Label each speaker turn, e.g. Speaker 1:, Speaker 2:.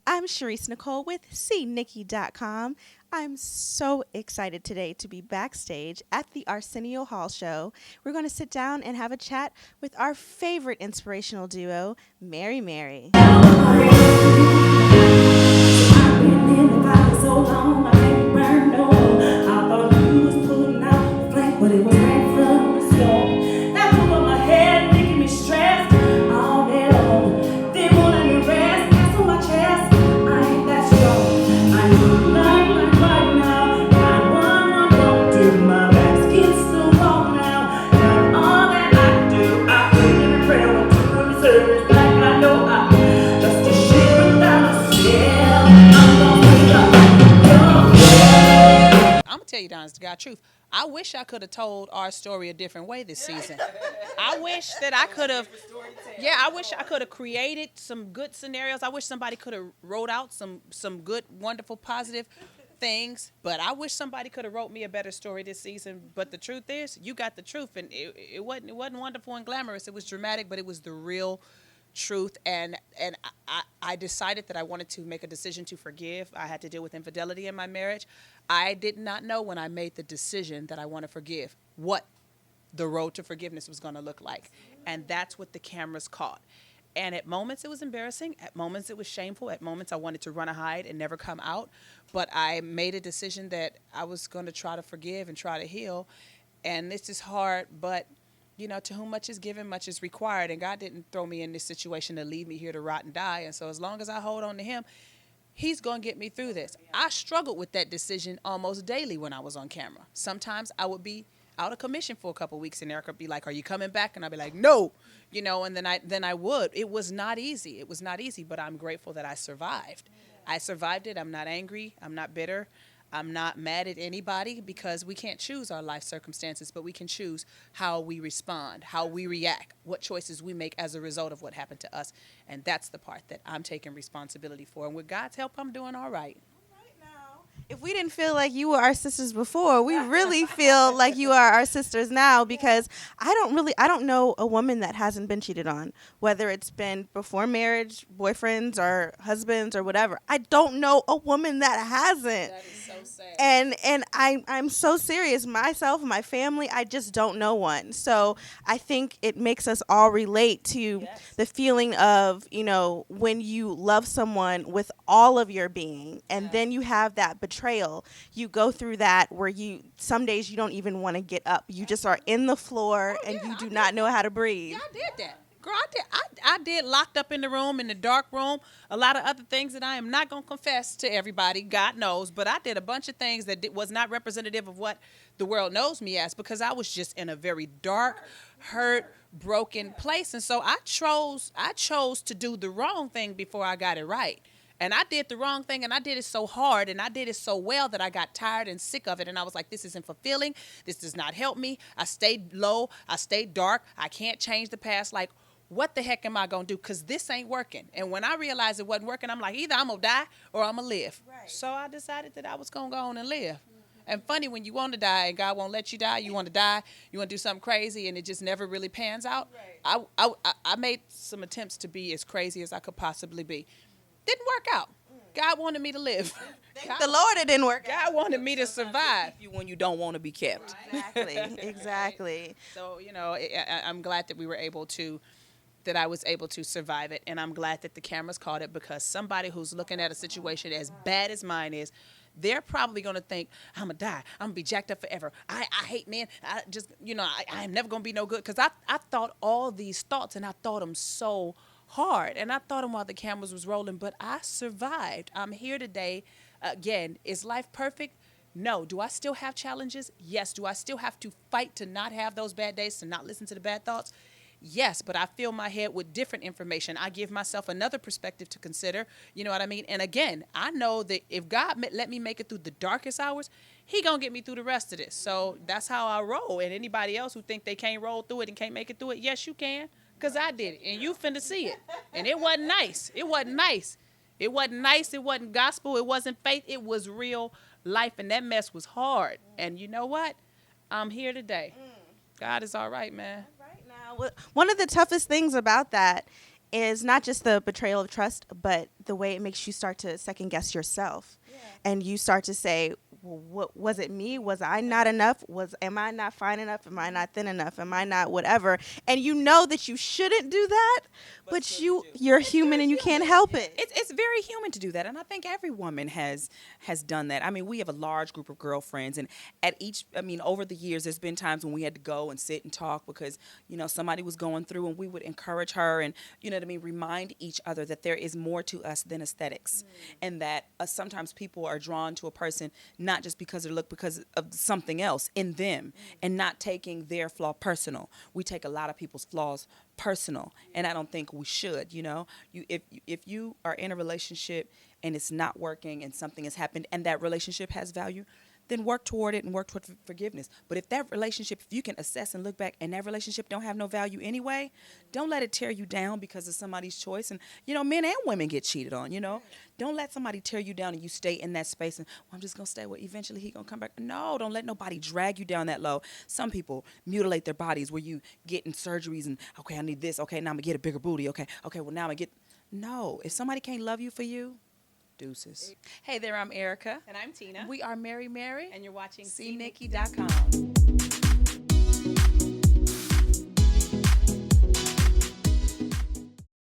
Speaker 1: I'm Sharice Nicole with CNikky.com. I'm so excited today to be backstage at the Arsenio Hall show. We're going to sit down and have a chat with our favorite inspirational duo, Mary Mary.
Speaker 2: Tell you the honest to God truth. I wish I could have told our story a different way this season. I wish that I could have. Yeah, I wish I could have created some good scenarios. I wish somebody could have wrote out some good, wonderful, positive things. But I wish somebody could have wrote me a better story this season. But the truth is, you got the truth, and it wasn't wonderful and glamorous. It was dramatic, but it was the real truth. And I decided that I wanted to make a decision to forgive. I had to deal with infidelity in my marriage. I did not know when I made the decision that I want to forgive what the road to forgiveness was going to look like. And that's what the cameras caught. And at moments it was embarrassing. At moments it was shameful. At moments I wanted to run and hide and never come out. But I made a decision that I was going to try to forgive and try to heal. And this is hard, but you know, to whom much is given, much is required. And God didn't throw me in this situation to leave me here to rot and die. And so as long as I hold on to him, he's going to get me through this. I struggled with that decision almost daily when I was on camera. Sometimes I would be out of commission for a couple of weeks, and Erica would be like, "Are you coming back?" And I'd be like, "No," you know, and then I would. It was not easy. It was not easy, but I'm grateful that I survived. I survived it. I'm not angry. I'm not bitter. I'm not mad at anybody, because we can't choose our life circumstances, but we can choose how we respond, how we react, what choices we make as a result of what happened to us. And that's the part that I'm taking responsibility for. And with God's help, I'm doing all right.
Speaker 1: If we didn't feel like you were our sisters before, we really feel like you are our sisters now, because I don't know a woman that hasn't been cheated on, whether it's been before marriage, boyfriends or husbands or whatever. I don't know a woman that hasn't.
Speaker 2: That is so sad.
Speaker 1: And I'm so serious. Myself, my family, I just don't know one. So I think it makes us all relate to the feeling of, you know, when you love someone with all of your being, and then you have that betrayal. You go through that where some days you don't even want to get up. You just are in the floor and you do not know how to breathe.
Speaker 2: Yeah, I did that. Girl, I did locked up in the room, in the dark room, a lot of other things that I am not going to confess to everybody, God knows, but I did a bunch of things that was not representative of what the world knows me as, because I was just in a very dark, hurt, broken place. And so I chose to do the wrong thing before I got it right. And I did the wrong thing, and I did it so hard, and I did it so well that I got tired and sick of it. And I was like, this isn't fulfilling. This does not help me. I stayed low. I stayed dark. I can't change the past. Like, what the heck am I going to do? Because this ain't working. And when I realized it wasn't working, I'm like, either I'm going to die or I'm going to live. Right. So I decided that I was going to go on and live. And funny, when you want to die and God won't let you die, you want to die, you want to do something crazy, and it just never really pans out. Right. I made some attempts to be as crazy as I could possibly be. Didn't work out. God wanted me to live.
Speaker 1: Thank the Lord it didn't work out.
Speaker 2: God wanted me to survive.
Speaker 3: You when you don't want to be kept.
Speaker 1: Exactly.
Speaker 2: So, you know, I'm glad that I was able to survive it. And I'm glad that the cameras caught it, because somebody who's looking at a situation as bad as mine is, they're probably going to think, I'm going to die. I'm going to be jacked up forever. I hate men. I am never going to be no good. Because I thought all these thoughts, and I thought them so hard. And I thought them while the cameras was rolling, but I survived. I'm here today. Again, is life perfect? No. Do I still have challenges? Yes. Do I still have to fight to not have those bad days, to not listen to the bad thoughts? Yes, but I fill my head with different information. I give myself another perspective to consider. You know what I mean? And again, I know that if God let me make it through the darkest hours, he going to get me through the rest of this. So that's how I roll. And anybody else who think they can't roll through it and can't make it through it, yes, you can. Because I did it. And you finna see it. And it wasn't nice. It wasn't nice. It wasn't nice. It wasn't gospel. It wasn't faith. It was real life. And that mess was hard. And you know what? I'm here today. God is all right, man.
Speaker 1: One of the toughest things about that is not just the betrayal of trust, but the way it makes you start to second guess yourself. Yeah. And you start to say, well, what was it me? Was I not enough? Am I not fine enough? Am I not thin enough? Am I not whatever? And you know that you shouldn't do that, but you're human and you can't help it.
Speaker 3: It's very human to do that, and I think every woman has done that. I mean, we have a large group of girlfriends, and over the years, there's been times when we had to go and sit and talk because somebody was going through, and we would encourage her, and remind each other that there is more to us than aesthetics, and that sometimes people are drawn to a person not just because of their look, because of something else in them, and not taking their flaw personal. We take a lot of people's flaws personal, and I don't think we should. If you are in a relationship and it's not working and something has happened and that relationship has value, then work toward it and work toward forgiveness. But if that relationship, if you can assess and look back and that relationship don't have no value anyway, don't let it tear you down because of somebody's choice. And men and women get cheated on. Don't let somebody tear you down and you stay in that space and, well, I'm just gonna stay. Well, eventually he gonna come back. No, don't let nobody drag you down that low. Some people mutilate their bodies where you getting surgeries and, okay, I need this. Okay, now I'm gonna get a bigger booty. Okay, well, now I'm gonna get. No, if somebody can't love you for you, deuces. Hey there, I'm Erica.
Speaker 2: And I'm Tina.
Speaker 3: We are Mary,
Speaker 2: and you're watching
Speaker 3: CNikky.com.